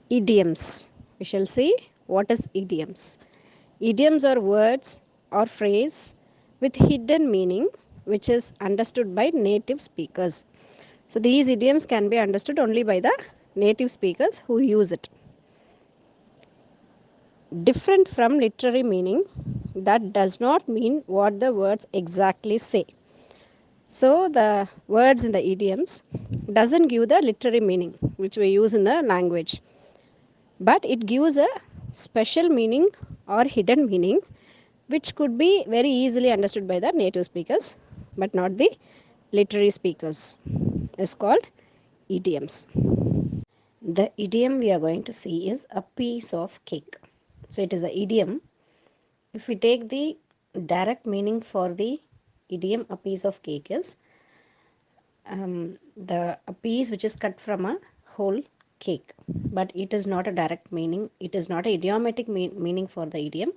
Idioms. We shall see what is idioms. Idioms are words or phrase with hidden meaning which is understood by native speakers. So these idioms can be understood only by the native speakers who use it. Different from literary meaning, that does not mean what the words exactly say. So the words in the idioms doesn't give the literary meaning which we use in the language, but it gives a special meaning or hidden meaning which could be very easily understood by the native speakers but not the literary speakers. Is called idioms. The idiom we are going to see is a piece of cake. So it is an idiom. If we take the direct meaning for the idiom, a piece of cake is a piece which is cut from a whole cake. But it is not a direct meaning. It is not a idiomatic meaning for the idiom,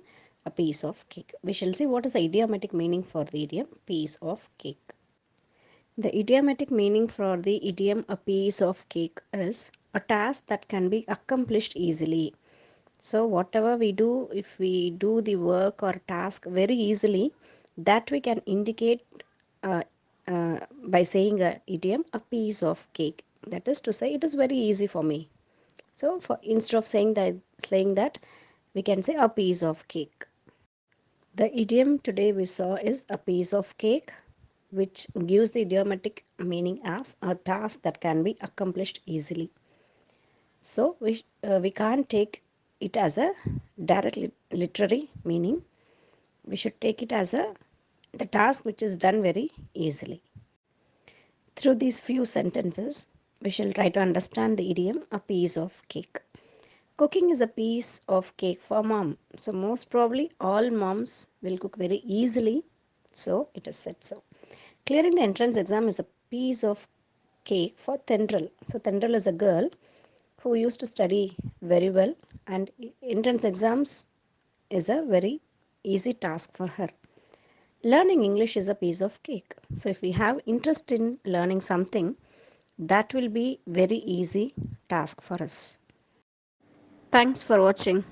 a piece of cake. We shall see what is the idiomatic meaning for the idiom, piece of cake. The idiomatic meaning for the idiom a piece of cake is a task that can be accomplished easily. So whatever we do, if we do the work or task very easily, that we can indicate uh, by saying a idiom a piece of cake. That is to say it is very easy for me. So for instead of saying that we can say a piece of cake. The idiom today we saw is a piece of cake, which gives the idiomatic meaning as a task that can be accomplished easily. So we can't take it as a direct literary meaning. We should take it as the task which is done very easily. Through these few sentences, we shall try to understand the idiom a piece of cake. Cooking is a piece of cake for mom. So most probably all moms will cook very easily. So it is said so. Clearing the entrance exam is a piece of cake for Tendral. So Tendral is a girl who used to study very well, and entrance exams is a very easy task for her. Learning English is a piece of cake. So if we have interest in learning something, that will be very easy task for us. Thanks for watching.